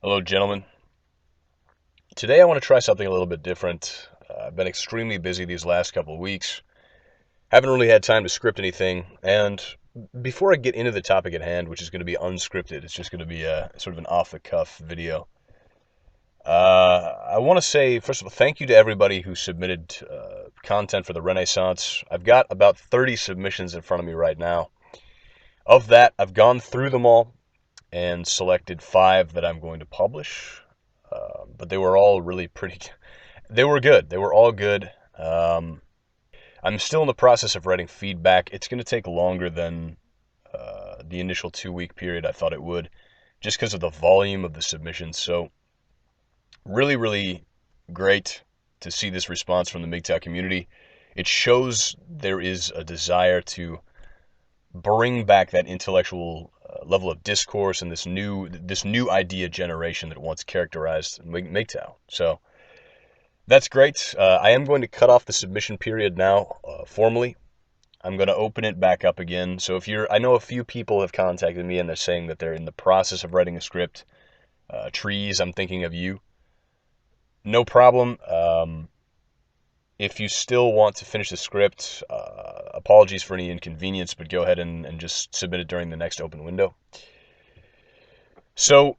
Hello, gentlemen. Today I want to try something a little bit different. I've been extremely busy these last couple of weeks. Haven't really had time to script anything. And before I get into the topic at hand, which is going to be unscripted, it's just going to be a sort of an off-the-cuff video. I want to say, first of all, thank you to everybody who submitted content for the Renaissance. I've got about 30 submissions in front of me right now. Of that, I've gone through them all and selected 5 that I'm going to publish. But they were all really pretty. They were good. They were all good. I'm still in the process of writing feedback. It's going to take longer than the initial 2-week period I thought it would, just because of the volume of the submissions. So really, really great to see this response from the MGTOW community. It shows there is a desire to bring back that intellectual level of discourse and this new idea generation that once characterized MGTOW. So that's great. I am going to cut off the submission period now formally. I'm going to open it back up again. So I know a few people have contacted me and they're saying that they're in the process of writing a script. Trees, I'm thinking of you. No problem. If you still want to finish the script, apologies for any inconvenience, but go ahead and just submit it during the next open window. So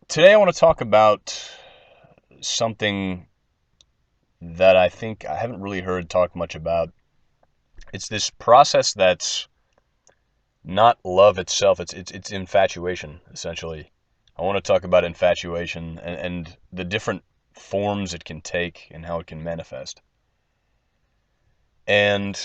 today I want to talk about something that I think I haven't really heard talk much about. It's this process that's not love itself, it's infatuation, essentially. I want to talk about infatuation and the different forms it can take and how it can manifest. And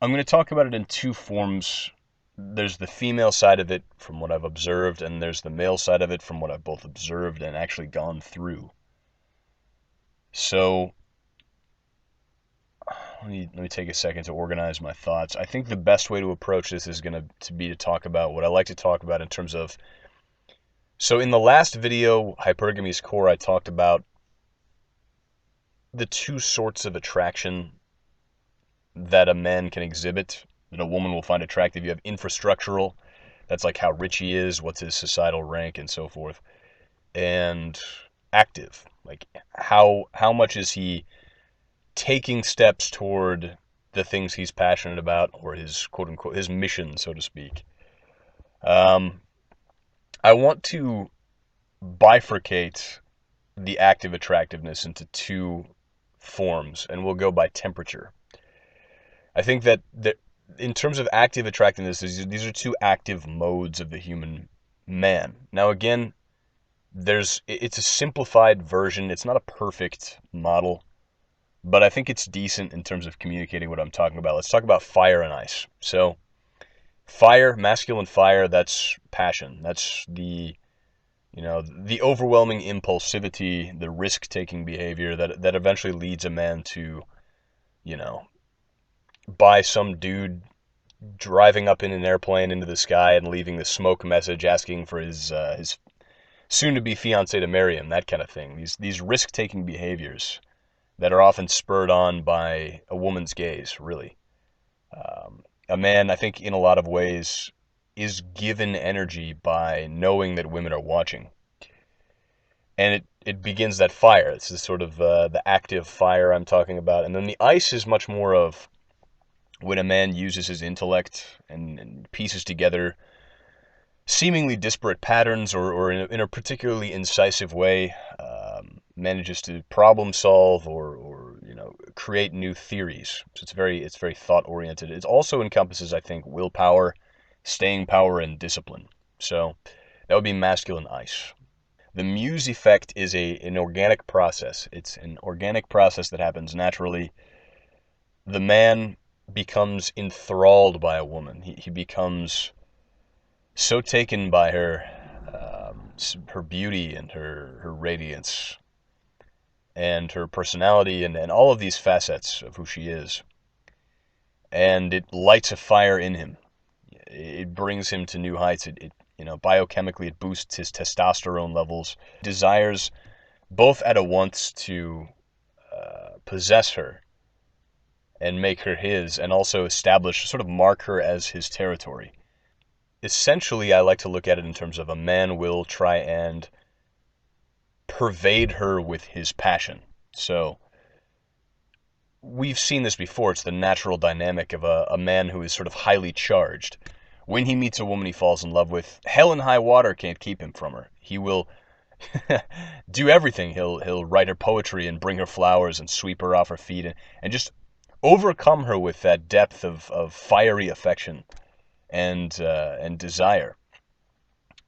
I'm going to talk about it in 2 forms. There's the female side of it from what I've observed, and there's the male side of it from what I've both observed and actually gone through. So let me take a second to organize my thoughts. I think the best way to approach this is going to be to talk about what I like to talk about in terms of. So in the last video, Hypergamy's Core, I talked about the 2 sorts of attraction that a man can exhibit, that a woman will find attractive. You have infrastructural, that's like how rich he is, what's his societal rank, and so forth. And active, like how much is he taking steps toward the things he's passionate about, or his quote-unquote, his mission, so to speak. I want to bifurcate the active attractiveness into 2 forms, and we'll go by temperature. I think that in terms of active attractiveness, these are 2 active modes of the human man. Now, again, it's a simplified version. It's not a perfect model, but I think it's decent in terms of communicating what I'm talking about. Let's talk about fire and ice. So fire, masculine fire, that's passion. That's the overwhelming impulsivity, the risk-taking behavior that eventually leads a man to, buy some dude driving up in an airplane into the sky and leaving the smoke message asking for his soon-to-be fiancée to marry him, that kind of thing. These risk-taking behaviors that are often spurred on by a woman's gaze, really. A man, I think, in a lot of ways, is given energy by knowing that women are watching. And it begins that fire. It's the sort of the active fire I'm talking about. And then the ice is much more of when a man uses his intellect and pieces together seemingly disparate patterns, or in a particularly incisive way, manages to problem solve or create new theories. So it's very thought oriented. It also encompasses, I think, willpower, staying power, and discipline. So that would be masculine ice. The Muse effect is an organic process. It's an organic process that happens naturally. The man becomes enthralled by a woman. He becomes so taken by her beauty and her radiance and her personality and all of these facets of who she is. And it lights a fire in him. It brings him to new heights. Biochemically, it boosts his testosterone levels. Desires both at a once to possess her and make her his, and also sort of mark her as his territory. Essentially, I like to look at it in terms of a man will try and pervade her with his passion. So we've seen this before. It's the natural dynamic of a man who is sort of highly charged. When he meets a woman he falls in love with, hell and high water can't keep him from her. He will do everything. He'll write her poetry and bring her flowers and sweep her off her feet and just overcome her with that depth of fiery affection and desire.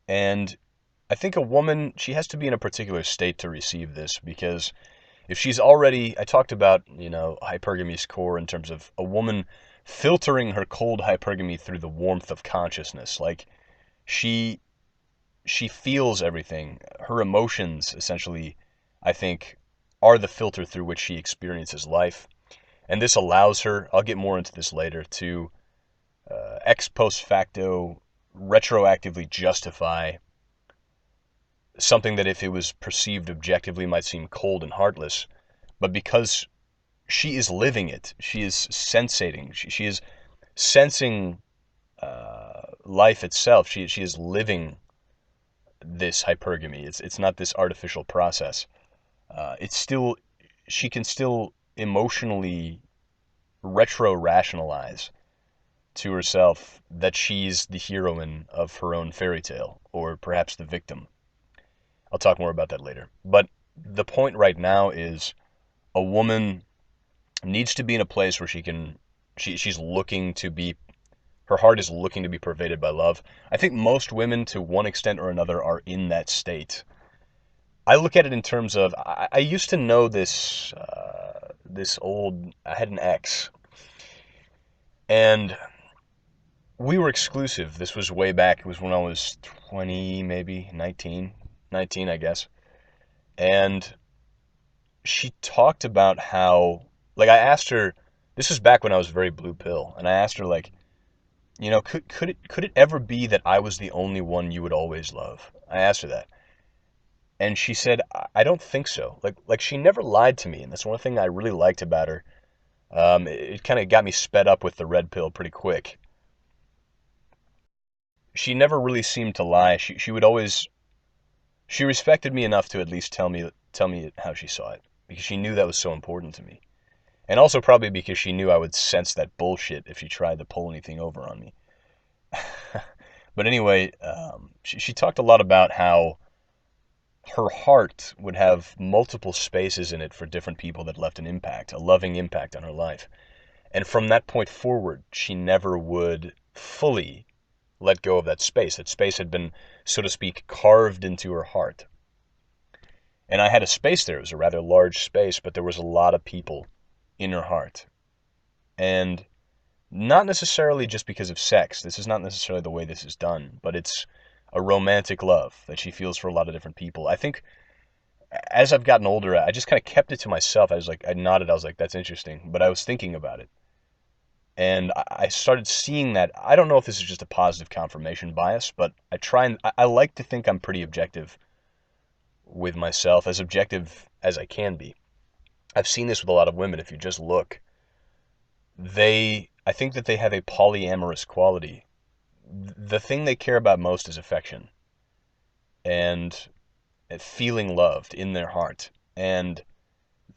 And I think a woman, she has to be in a particular state to receive this, because if she's already, I talked about, hypergamy's core in terms of a woman filtering her cold hypergamy through the warmth of consciousness. Like, she feels everything. Her emotions, essentially, I think, are the filter through which she experiences life. And this allows her, I'll get more into this later, to ex post facto retroactively justify something that if it was perceived objectively might seem cold and heartless, but because she is living it, she is sensating, she is sensing life itself, she is living this hypergamy. It's not this artificial process. It's still, she can still emotionally retro-rationalize to herself that she's the heroine of her own fairy tale, or perhaps the victim. I'll talk more about that later. But the point right now is a woman needs to be in a place where she's looking to be, her heart is looking to be pervaded by love. I think most women, to one extent or another, are in that state. I look at it in terms of, I used to know this, I had an ex, and we were exclusive. This was way back. It was when I was 20, maybe 19, I guess. And she talked about how, like, I asked her, this was back when I was very blue pill, and I asked her, like, could it ever be that I was the only one you would always love? I asked her that. And she said, I don't think so. Like she never lied to me, and that's one thing I really liked about her. It kind of got me sped up with the red pill pretty quick. She never really seemed to lie. She would always, she respected me enough to at least tell me how she saw it, because she knew that was so important to me. And also probably because she knew I would sense that bullshit if she tried to pull anything over on me. But anyway, she talked a lot about how her heart would have multiple spaces in it for different people that left an impact, a loving impact on her life. And from that point forward, she never would fully let go of that space. That space had been, so to speak, carved into her heart. And I had a space there. It was a rather large space, but there was a lot of people in her heart. And not necessarily just because of sex. This is not necessarily the way this is done, but it's a romantic love that she feels for a lot of different people. I think as I've gotten older, I just kind of kept it to myself. I nodded. I was like, that's interesting. But I was thinking about it. And I started seeing that. I don't know if this is just a positive confirmation bias, but I like to think I'm pretty objective with myself, as objective as I can be. I've seen this with a lot of women. If you just look, I think that they have a polyamorous quality. The thing they care about most is affection and feeling loved in their heart. And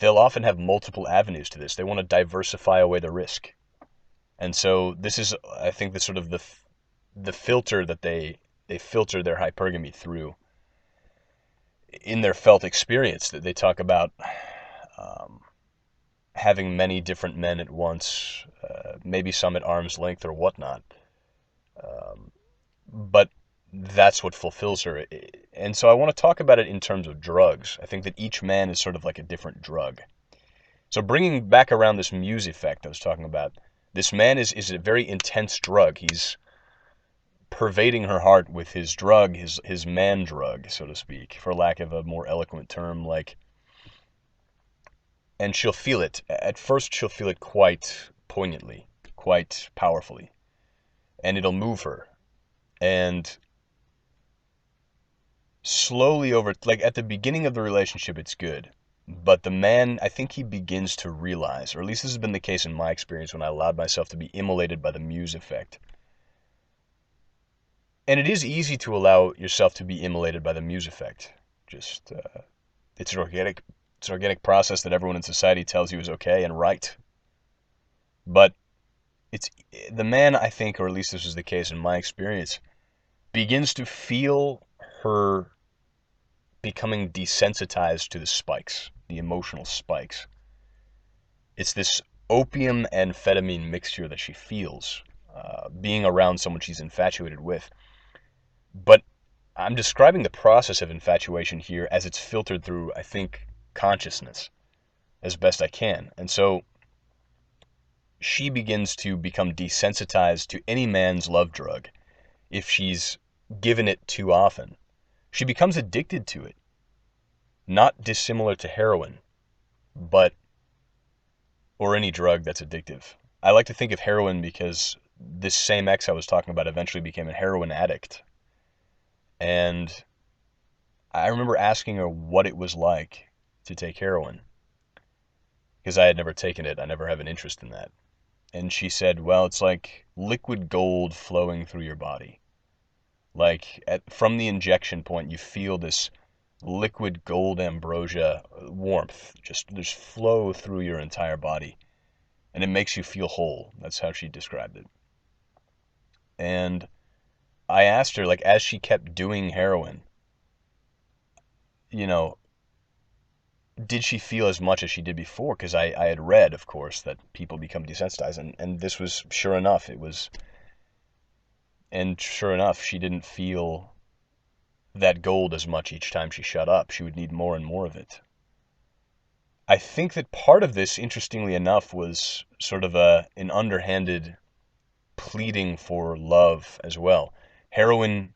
they'll often have multiple avenues to this. They want to diversify away the risk. And so this is, I think, the sort of the filter that they filter their hypergamy through in their felt experience. That they talk about having many different men at once, maybe some at arm's length or whatnot. But that's what fulfills her. And so I want to talk about it in terms of drugs. I think that each man is sort of like a different drug. So bringing back around this Muse effect I was talking about, this man is a very intense drug. He's pervading her heart with his drug, his man drug, so to speak, for lack of a more eloquent term. And she'll feel it. At first, she'll feel it quite poignantly, quite powerfully, and it'll move her. And slowly over, like at the beginning of the relationship, it's good. But the man, I think he begins to realize, or at least this has been the case in my experience when I allowed myself to be immolated by the Muse effect. And it is easy to allow yourself to be immolated by the Muse effect. Just It's an organic process that everyone in society tells you is okay and right. But it's the man, I think, or at least this was the case in my experience, begins to feel her becoming desensitized to the spikes, the emotional spikes. It's this opium amphetamine mixture that she feels being around someone she's infatuated with. But I'm describing the process of infatuation here as it's filtered through, I think, consciousness as best I can. And so she begins to become desensitized to any man's love drug if she's given it too often. She becomes addicted to it, not dissimilar to heroin, but or any drug that's addictive. I like to think of heroin because this same ex I was talking about eventually became a heroin addict. And I remember asking her what it was like to take heroin because I had never taken it. I never have an interest in that. And she said, well, it's like liquid gold flowing through your body. Like from the injection point, you feel this liquid gold ambrosia warmth just flow through your entire body. And it makes you feel whole. That's how she described it. And I asked her, like, as she kept doing heroin, you know, did she feel as much as she did before? Because I had read, of course, that people become desensitized. And this was, sure enough, it was. And sure enough, she didn't feel that gold as much each time she shut up. She would need more and more of it. I think that part of this, interestingly enough, was sort of an underhanded pleading for love as well. Heroin,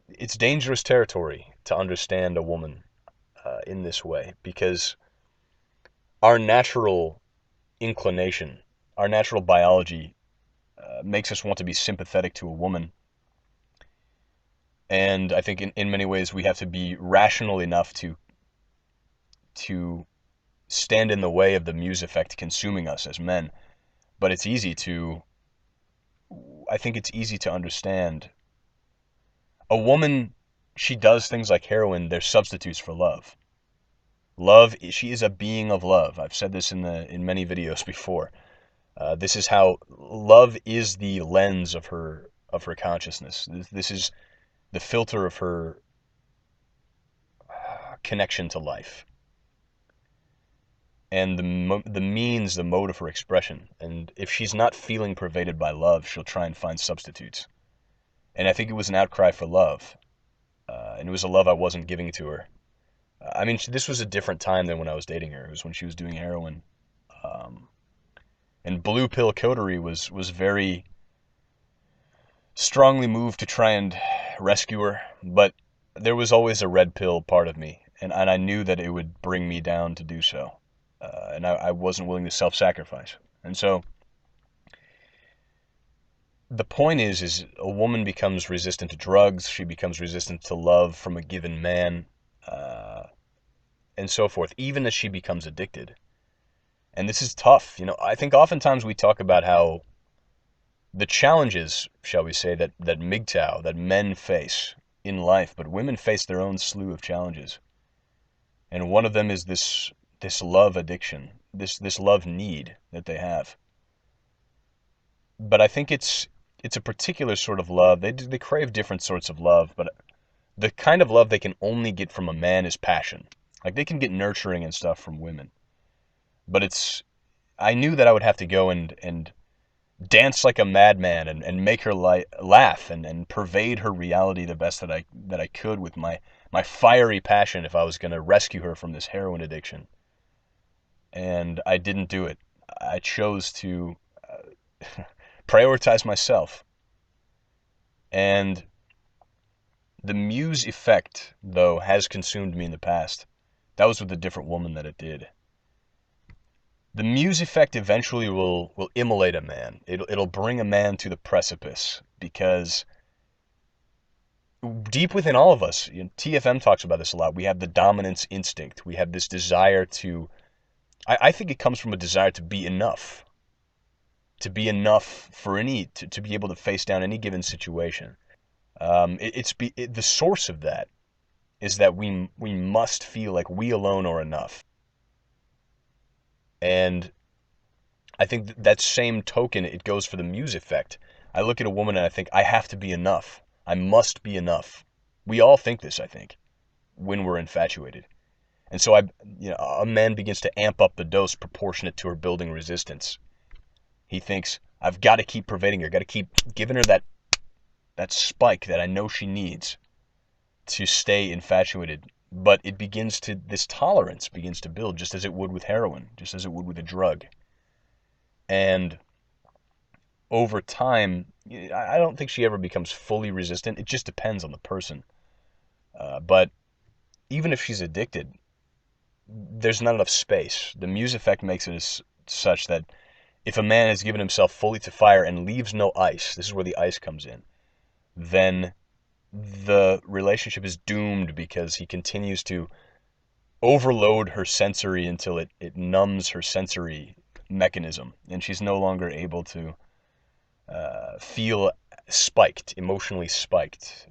it's dangerous territory to understand a woman in this way because our natural inclination, our natural biology makes us want to be sympathetic to a woman. And I think in many ways we have to be rational enough to stand in the way of the Muse effect consuming us as men. But I think it's easy to understand. A woman, she does things like heroin, they're substitutes for love. Love, she is a being of love. I've said this in many videos before. This is how love is the lens of her consciousness. This is the filter of her connection to life. And the means, the mode of her expression. And if she's not feeling pervaded by love, she'll try and find substitutes. And I think it was an outcry for love. And it was a love I wasn't giving to her. I mean, this was a different time than when I was dating her. It was when she was doing heroin. And Blue Pill Coterie was very strongly moved to try and rescue her. But there was always a red pill part of me. And I knew that it would bring me down to do so. And I wasn't willing to self-sacrifice. And so the point is a woman becomes resistant to drugs. She becomes resistant to love from a given man, and so forth, even as she becomes addicted. And this is tough. I think oftentimes we talk about how the challenges, shall we say, that MGTOW, that men face in life, but women face their own slew of challenges. And one of them is this love addiction, this love need that they have. But I think it's a particular sort of love. They crave different sorts of love, but the kind of love they can only get from a man is passion. Like they can get nurturing and stuff from women. But I knew that I would have to go and dance like a madman and make her laugh and pervade her reality the best that I could with my fiery passion if I was going to rescue her from this heroin addiction. And I didn't do it. I chose to prioritize myself. And the Muse effect, though, has consumed me in the past. That was with a different woman that it did. The Muse effect eventually will immolate a man. It'll bring a man to the precipice because deep within all of us, TFM talks about this a lot, we have the dominance instinct. We have this desire to, I think it comes from a desire to be enough. To be enough for to be able to face down any given situation. The source of that is that we must feel like we alone are enough. And I think that same token, it goes for the Muse effect. I look at a woman and I think, I have to be enough. I must be enough. We all think this, I think, when we're infatuated. And so a man begins to amp up the dose proportionate to her building resistance. He thinks, I've got to keep pervading her, got to keep giving her that spike that I know she needs to stay infatuated. But this tolerance begins to build, just as it would with heroin, just as it would with a drug. And over time, I don't think she ever becomes fully resistant. It just depends on the person. But even if she's addicted, there's not enough space. The Muse effect makes it such that if a man has given himself fully to fire and leaves no ice, this is where the ice comes in, then the relationship is doomed because he continues to overload her sensory until it numbs her sensory mechanism, and she's no longer able to feel spiked, emotionally spiked,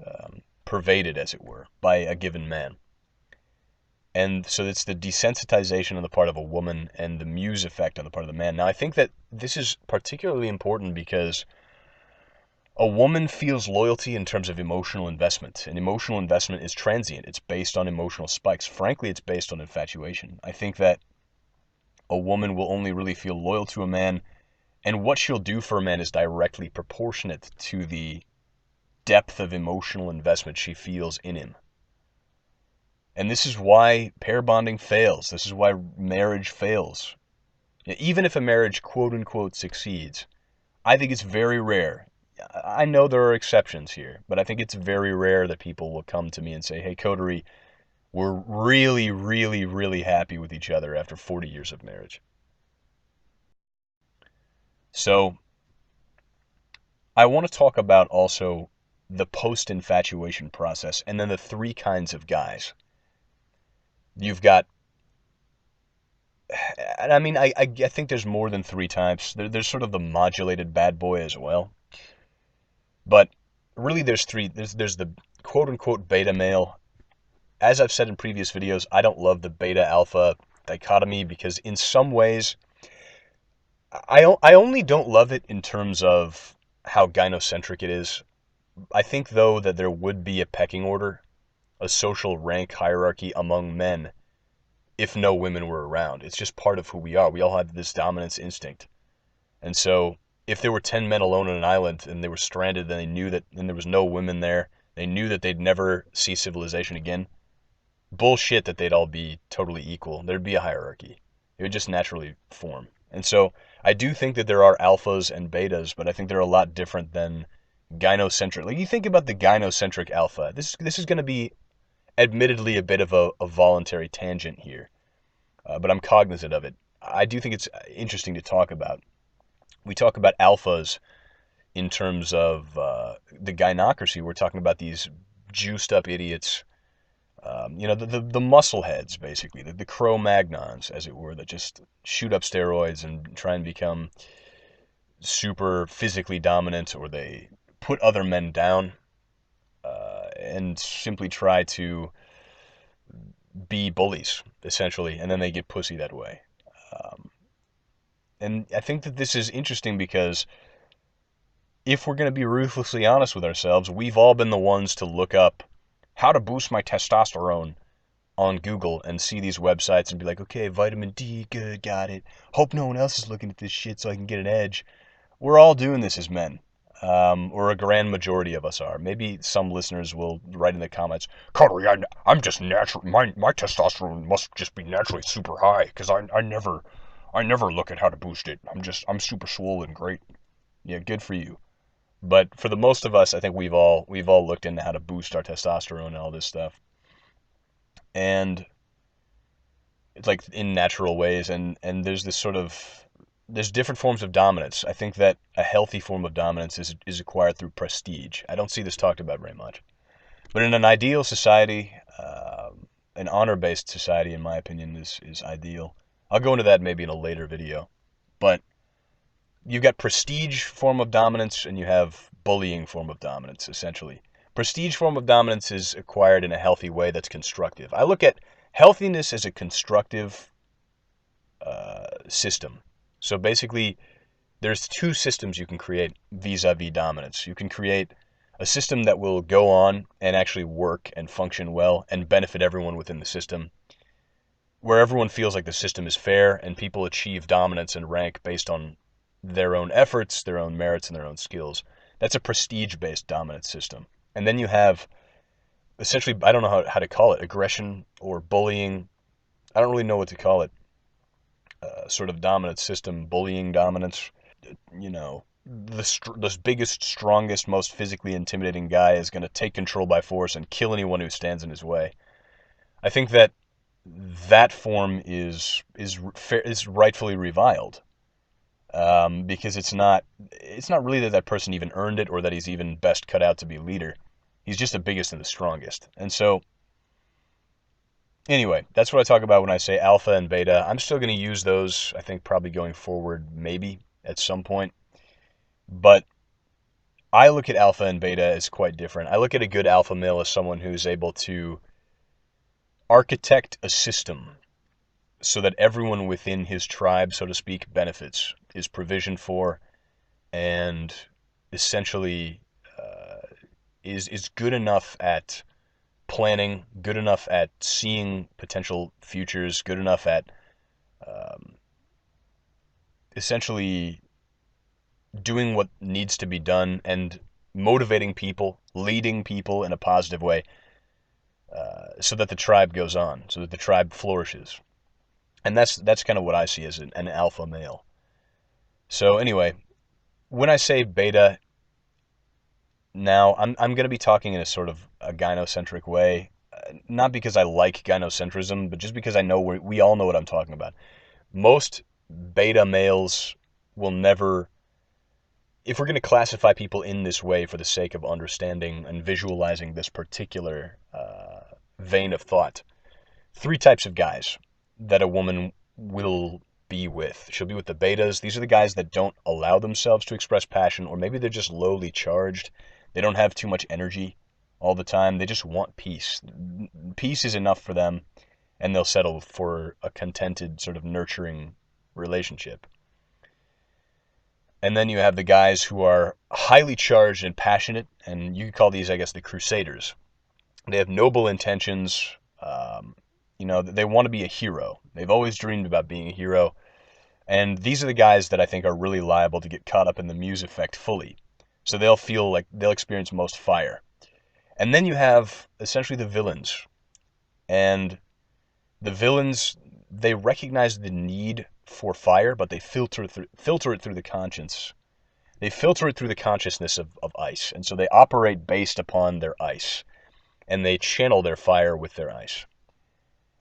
pervaded, as it were, by a given man. And so it's the desensitization on the part of a woman and the Muse effect on the part of the man. Now, I think that this is particularly important because a woman feels loyalty in terms of emotional investment. And emotional investment is transient. It's based on emotional spikes. Frankly, it's based on infatuation. I think that a woman will only really feel loyal to a man, and what she'll do for a man is directly proportionate to the depth of emotional investment she feels in him. And this is why pair bonding fails. This is why marriage fails. Even if a marriage, quote unquote, succeeds, I think it's very rare. I know there are exceptions here, but I think it's very rare that people will come to me and say, hey, Coterie, we're really, really, really happy with each other after 40 years of marriage. So I want to talk about also the post-infatuation process and then the three kinds of guys. You've got, and I mean, I think there's more than three types. There's sort of the modulated bad boy as well. But really there's three. There's the quote-unquote beta male. As I've said in previous videos, I don't love the beta-alpha dichotomy because in some ways, I only don't love it in terms of how gynocentric it is. I think, though, that there would be a pecking order, a social rank hierarchy among men if no women were around. It's just part of who we are. We all have this dominance instinct. And so if there were 10 men alone on an island and they were stranded and they knew that and there was no women there, they knew that they'd never see civilization again, bullshit that they'd all be totally equal. There'd be a hierarchy. It would just naturally form. And so I do think that there are alphas and betas, but I think they're a lot different than gynocentric. Like, you think about the gynocentric alpha. This is going to be admittedly a bit of a voluntary tangent here, but I'm cognizant of it. I do think it's interesting to talk about. We talk about alphas in terms of the gynocracy. We're talking about these juiced up idiots, the muscle heads, basically, the Cro-Magnons, as it were, that just shoot up steroids and try and become super physically dominant, or they put other men down and simply try to be bullies, essentially, and then they get pussy that way. And I think that this is interesting because if we're going to be ruthlessly honest with ourselves, we've all been the ones to look up how to boost my testosterone on Google and see these websites and be like, okay, vitamin D, good, got it. Hope no one else is looking at this shit so I can get an edge. We're all doing this as men, or a grand majority of us are. Maybe some listeners will write in the comments, Coterie, I'm just natural. My testosterone must just be naturally super high because I never look at how to boost it. I'm super swollen. Great. Yeah, good for you. But for the most of us, I think we've all looked into how to boost our testosterone and all this stuff. And it's like in natural ways, and there's this sort of, there's different forms of dominance. I think that a healthy form of dominance is acquired through prestige. I don't see this talked about very much. But in an ideal society, an honor-based society, in my opinion, is ideal. I'll go into that maybe in a later video. But you've got prestige form of dominance and you have bullying form of dominance, essentially. Prestige form of dominance is acquired in a healthy way that's constructive. I look at healthiness as a constructive system. So basically, there's two systems you can create vis-a-vis dominance. You can create a system that will go on and actually work and function well and benefit everyone within the system, where everyone feels like the system is fair and people achieve dominance and rank based on their own efforts, their own merits, and their own skills. That's a prestige-based dominance system. And then you have, essentially, I don't know how to call it, aggression or bullying. I don't really know what to call it. Sort of dominance system, bullying dominance. You know, the biggest, strongest, most physically intimidating guy is going to take control by force and kill anyone who stands in his way. I think that form is rightfully reviled, because it's not really that person even earned it or that he's even best cut out to be leader. He's just the biggest and the strongest. And so, anyway, that's what I talk about when I say alpha and beta. I'm still going to use those, I think, probably going forward, maybe at some point. But I look at alpha and beta as quite different. I look at a good alpha male as someone who's able to architect a system so that everyone within his tribe, so to speak, benefits, is provisioned for, and essentially is good enough at planning, good enough at seeing potential futures, good enough at essentially doing what needs to be done and motivating people, leading people in a positive way, so that the tribe goes on, so that the tribe flourishes. And that's kind of what I see as an alpha male. So anyway, when I say beta, now I'm going to be talking in a sort of a gynocentric way, not because I like gynocentrism, but just because I know we all know what I'm talking about. Most beta males will never, if we're going to classify people in this way for the sake of understanding and visualizing this particular vein of thought, three types of guys that a woman will be with. She'll be with the betas. These are the guys that don't allow themselves to express passion, or maybe they're just lowly charged. They don't have too much energy all the time. They just want peace. Peace is enough for them, and they'll settle for a contented, sort of nurturing relationship. And then you have the guys who are highly charged and passionate, and you could call these, I guess, the crusaders. They have noble intentions. They want to be a hero. They've always dreamed about being a hero. And these are the guys that I think are really liable to get caught up in the Muse effect fully. So they'll feel like they'll experience most fire. And then you have essentially the villains. And the villains, they recognize the need for fire, but they filter it through the conscience. They filter it through the consciousness of ice. And so they operate based upon their ice. And they channel their fire with their ice.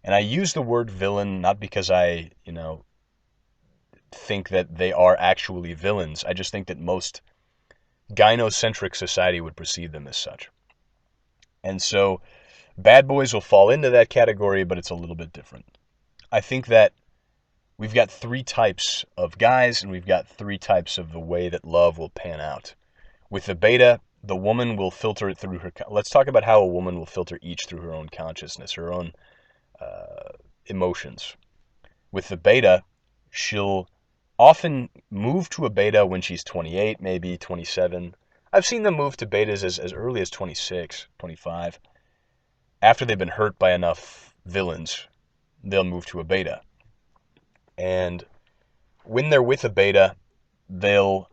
And I use the word villain not because I, think that they are actually villains. I just think that most gynocentric society would perceive them as such. And so bad boys will fall into that category, but it's a little bit different. I think that we've got three types of guys, and we've got three types of the way that love will pan out. With the beta, the woman will filter it through her... Let's talk about how a woman will filter each through her own consciousness, her own emotions. With the beta, she'll often move to a beta when she's 28, maybe 27. I've seen them move to betas as early as 26, 25. After they've been hurt by enough villains, they'll move to a beta. And when they're with a beta, they'll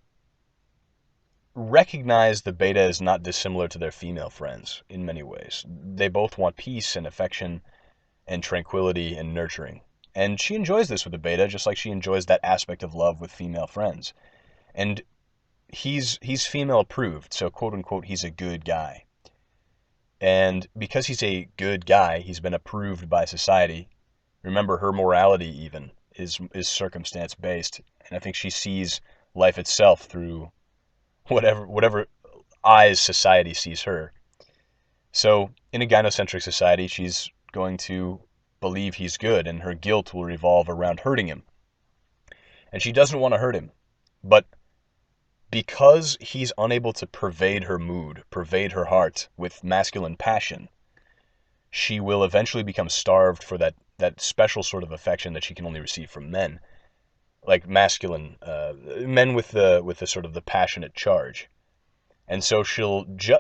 recognize the beta is not dissimilar to their female friends in many ways. They both want peace and affection and tranquility and nurturing. And she enjoys this with the beta, just like she enjoys that aspect of love with female friends. And he's female approved, so quote unquote, he's a good guy. And because he's a good guy, he's been approved by society. Remember, her morality even is circumstance based. And I think she sees life itself through whatever eyes society sees her. So in a gynocentric society, she's going to believe he's good, and her guilt will revolve around hurting him. And she doesn't want to hurt him. But Because he's unable to pervade her mood, pervade her heart with masculine passion, she will eventually become starved for that special sort of affection that she can only receive from men, like masculine men with the sort of the passionate charge. And so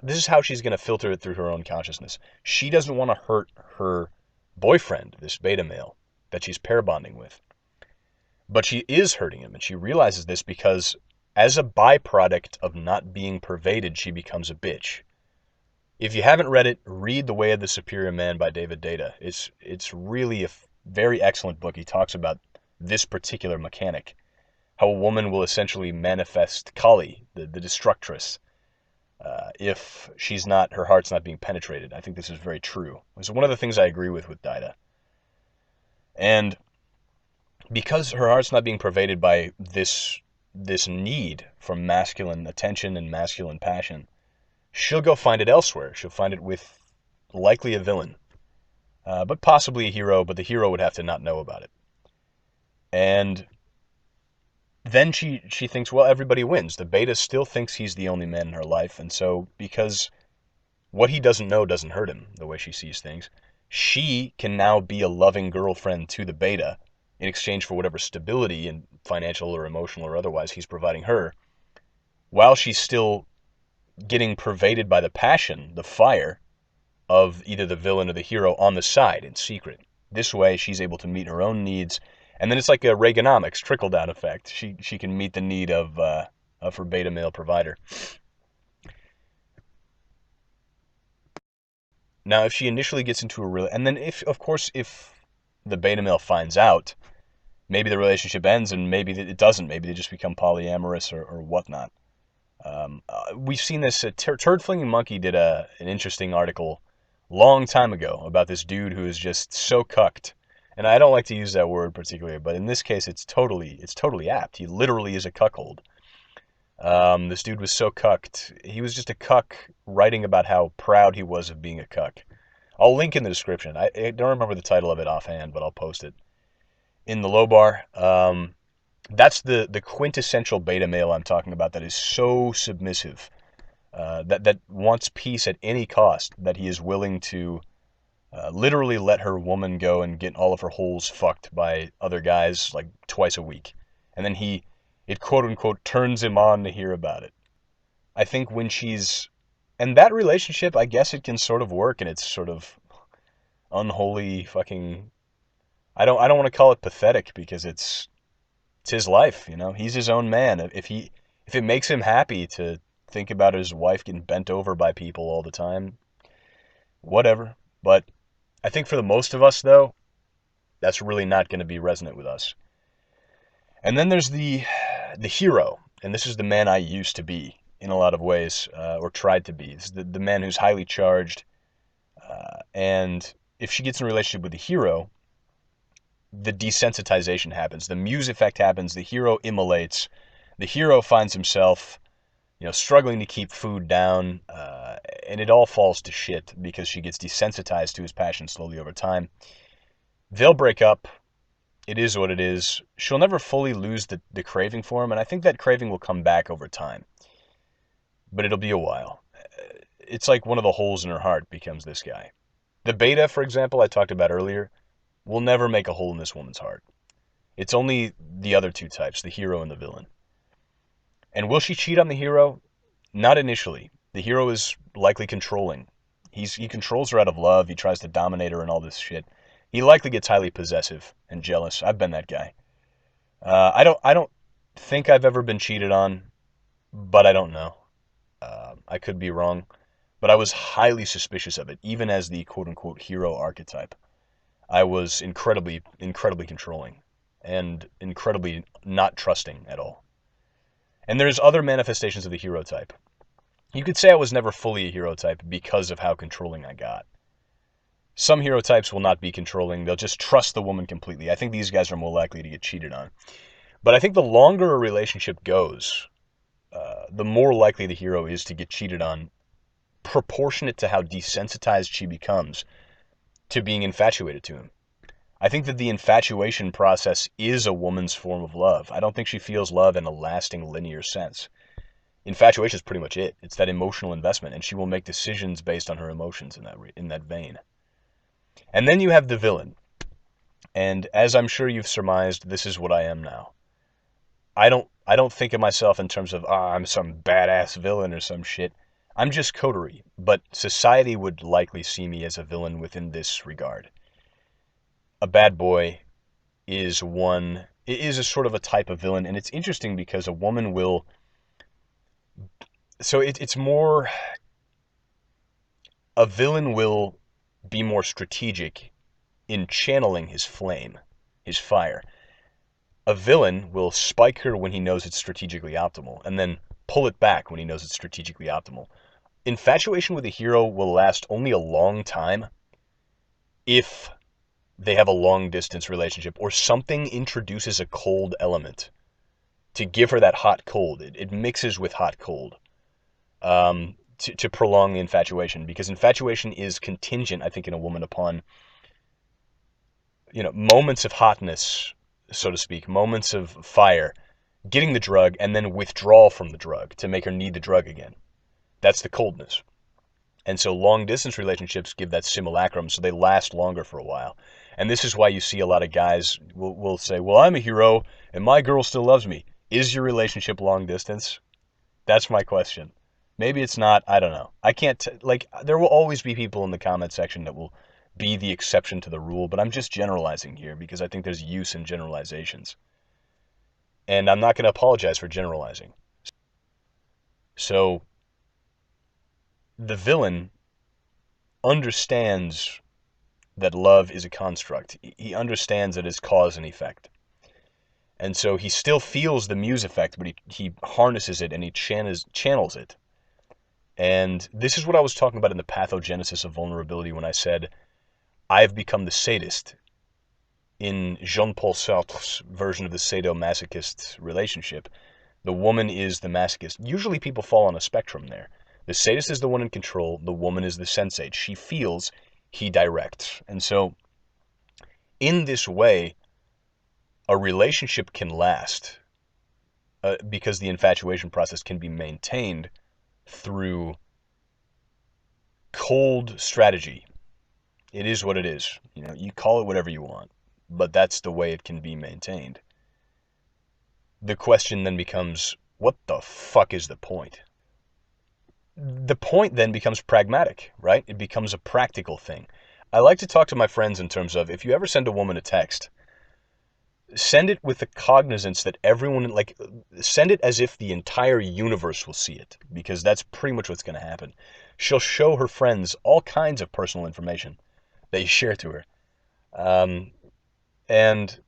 this is how she's going to filter it through her own consciousness. She doesn't want to hurt her boyfriend, this beta male that she's pair bonding with. But she is hurting him, and she realizes this because as a byproduct of not being pervaded, she becomes a bitch. If you haven't read it, read The Way of the Superior Man by David Data. It's really a very excellent book. He talks about this particular mechanic, how a woman will essentially manifest Kali, the destructress, if her heart's not being penetrated. I think this is very true. It's one of the things I agree with Data. And because her heart's not being pervaded by this need for masculine attention and masculine passion, she'll go find it elsewhere. She'll find it with likely a villain, but possibly a hero, but the hero would have to not know about it. And then she thinks, well, everybody wins. The beta still thinks he's the only man in her life, and so because what he doesn't know doesn't hurt him, the way she sees things, she can now be a loving girlfriend to the beta in exchange for whatever stability, and financial or emotional or otherwise, he's providing her, while she's still getting pervaded by the passion, the fire, of either the villain or the hero on the side in secret. This way, she's able to meet her own needs, and then it's like a Reaganomics trickle-down effect. She can meet the need of her beta male provider. Now, if she initially gets into and then if the beta male finds out, maybe the relationship ends, and maybe it doesn't. Maybe they just become polyamorous or whatnot. We've seen this. Turd Flinging Monkey did an interesting article long time ago about this dude who is just so cucked. And I don't like to use that word particularly, but in this case, it's totally apt. He literally is a cuckold. This dude was so cucked. He was just a cuck writing about how proud he was of being a cuck. I'll link in the description. I don't remember the title of it offhand, but I'll post it in the low bar. That's the quintessential beta male I'm talking about, that is so submissive, that wants peace at any cost, that he is willing to literally let her woman go and get all of her holes fucked by other guys like twice a week. And then it quote unquote turns him on to hear about it. I think and that relationship, I guess it can sort of work, and it's sort of unholy fucking, I don't want to call it pathetic, because it's his life, he's his own man. If it makes him happy to think about his wife getting bent over by people all the time, whatever. But I think for the most of us, though, that's really not going to be resonant with us. And then there's the hero, and this is the man I used to be in a lot of ways, or tried to be. This is the man who's highly charged, and if she gets in a relationship with the hero, the desensitization happens. The Muse effect happens. The hero immolates. The hero finds himself, struggling to keep food down, and it all falls to shit because she gets desensitized to his passion slowly over time. They'll break up. It is what it is. She'll never fully lose the craving for him, and I think that craving will come back over time. But it'll be a while. It's like one of the holes in her heart becomes this guy. The beta, for example, I talked about earlier, will never make a hole in this woman's heart. It's only the other two types, the hero and the villain. And will she cheat on the hero? Not initially. The hero is likely controlling. He controls her out of love. He tries to dominate her and all this shit. He likely gets highly possessive and jealous. I've been that guy. I don't think I've ever been cheated on, but I don't know. I could be wrong, but I was highly suspicious of it, even as the quote-unquote hero archetype. I was incredibly, incredibly controlling and incredibly not trusting at all. And there's other manifestations of the hero type. You could say I was never fully a hero type because of how controlling I got. Some hero types will not be controlling. They'll just trust the woman completely. I think these guys are more likely to get cheated on. But I think the longer a relationship goes, the more likely the hero is to get cheated on, proportionate to how desensitized she becomes to being infatuated to him. I think that the infatuation process is a woman's form of love. I don't think she feels love in a lasting, linear sense. Infatuation is pretty much it. It's that emotional investment, and she will make decisions based on her emotions in that vein. And then you have the villain. And as I'm sure you've surmised, this is what I am now. I don't think of myself in terms of, I'm some badass villain or some shit. I'm just Coterie, but society would likely see me as a villain within this regard. A bad boy is a sort of a type of villain, and it's interesting because a woman will, so it's more, a villain will be more strategic in channeling his flame, his fire. A villain will spike her when he knows it's strategically optimal, and then pull it back when he knows it's strategically optimal. Infatuation with a hero will last only a long time if they have a long-distance relationship, or something introduces a cold element to give her that hot cold. It mixes with hot cold to prolong the infatuation, because infatuation is contingent, I think, in a woman upon, moments of hotness, so to speak, moments of fire, getting the drug, and then withdrawal from the drug to make her need the drug again. That's the coldness. And so long-distance relationships give that simulacrum, so they last longer for a while. And this is why you see a lot of guys will say, well, I'm a hero, and my girl still loves me. Is your relationship long-distance? That's my question. Maybe it's not. I don't know. I can't, there will always be people in the comment section that will be the exception to the rule, but I'm just generalizing here because I think there's use in generalizations. And I'm not going to apologize for generalizing. So, the villain understands that love is a construct. He understands that it's cause and effect. And so he still feels the Muse effect, but he harnesses it and he channels it. And this is what I was talking about in the pathogenesis of vulnerability when I said, I've become the sadist in Jean-Paul Sartre's version of the Sado-masochist relationship. The woman is the masochist. Usually people fall on a spectrum there. The sadist is the one in control. The woman is the sensate. She feels, he directs. And so, in this way, a relationship can last because the infatuation process can be maintained through cold strategy. It is what it is. You call it whatever you want, but that's the way it can be maintained. The question then becomes, what the fuck is the point? The point then becomes pragmatic, right? It becomes a practical thing. I like to talk to my friends in terms of, if you ever send a woman a text, send it with the cognizance that everyone, send it as if the entire universe will see it, because that's pretty much what's going to happen. She'll show her friends all kinds of personal information that you share to her. And,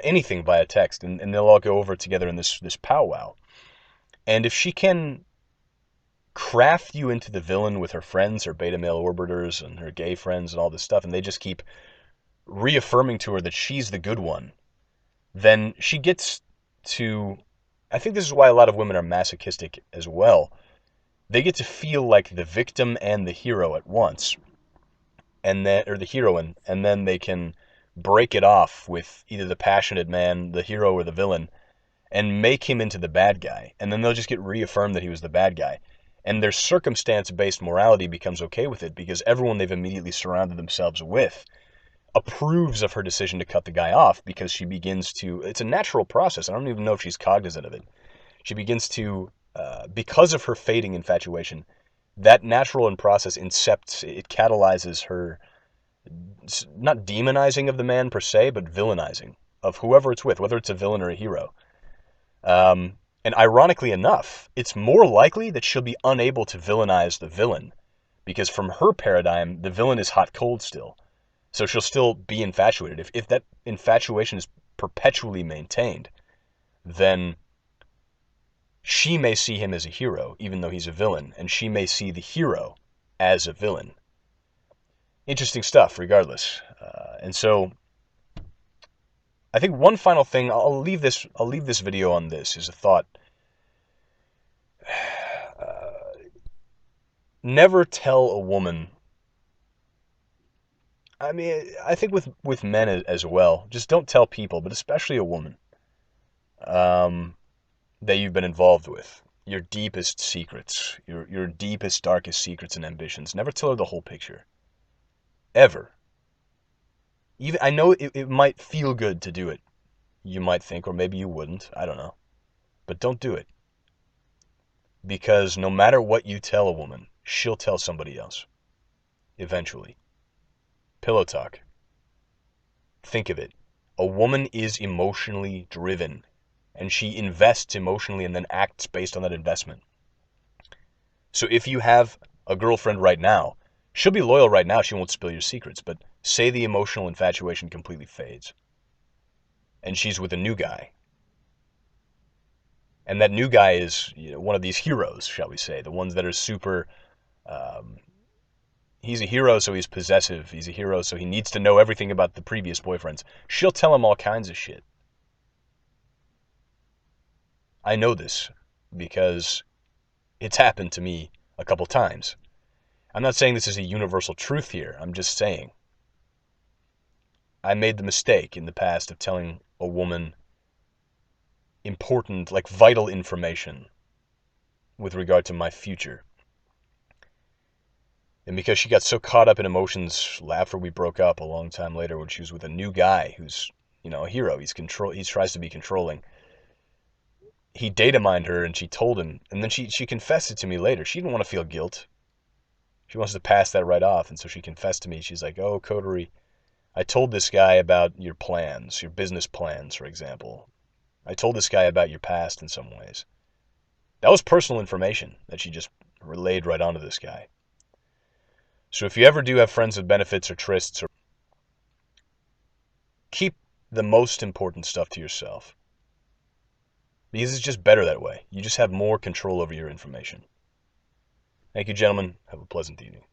anything via text, and they'll all go over together in this powwow. And if she can craft you into the villain with her friends, her beta male orbiters and her gay friends and all this stuff, and they just keep reaffirming to her that she's the good one, then she gets to, I think this is why a lot of women are masochistic as well. They get to feel like the victim and the hero at once, or the heroine, and then they can break it off with either the passionate man, the hero, or the villain, and make him into the bad guy. And then they'll just get reaffirmed that he was the bad guy. And their circumstance-based morality becomes okay with it because everyone they've immediately surrounded themselves with approves of her decision to cut the guy off, because she begins to, it's a natural process. I don't even know if she's cognizant of it. She begins to, because of her fading infatuation, that natural process incepts, it catalyzes her, not demonizing of the man per se, but villainizing of whoever it's with, whether it's a villain or a hero. And ironically enough, it's more likely that she'll be unable to villainize the villain, because from her paradigm, the villain is hot cold still. So she'll still be infatuated. If that infatuation is perpetually maintained, then she may see him as a hero, even though he's a villain, and she may see the hero as a villain. Interesting stuff, regardless. And so, I think one final thing, I'll leave this video on this, is a thought. Never tell a woman, I mean, I think with men as well, just don't tell people, but especially a woman, that you've been involved with. your deepest secrets, your deepest, darkest secrets and ambitions. Never tell her the whole picture. Ever. Even I know it might feel good to do it. You might think, or maybe you wouldn't. I don't know. But don't do it. Because no matter what you tell a woman, she'll tell somebody else. Eventually. Pillow talk. Think of it. A woman is emotionally driven, and she invests emotionally and then acts based on that investment. So if you have a girlfriend right now, she'll be loyal right now. She won't spill your secrets. But say the emotional infatuation completely fades, and she's with a new guy. And that new guy is, one of these heroes, shall we say, the ones that are super. He's a hero, so he's possessive. He's a hero, so he needs to know everything about the previous boyfriends. She'll tell him all kinds of shit. I know this because it's happened to me a couple times. I'm not saying this is a universal truth here. I'm just saying I made the mistake in the past of telling a woman important, like vital information with regard to my future. And because she got so caught up in emotions after we broke up a long time later when she was with a new guy who's, a hero. He tries to be controlling. He data mined her and she told him, and then she confessed it to me later. She didn't want to feel guilt. She wants to pass that right off, and so she confessed to me. She's like, "Oh, Coterie, I told this guy about your plans, your business plans, for example. I told this guy about your past in some ways." That was personal information that she just relayed right onto this guy. So if you ever do have friends with benefits or trysts, keep the most important stuff to yourself. Because it's just better that way. You just have more control over your information. Thank you, gentlemen. Have a pleasant evening.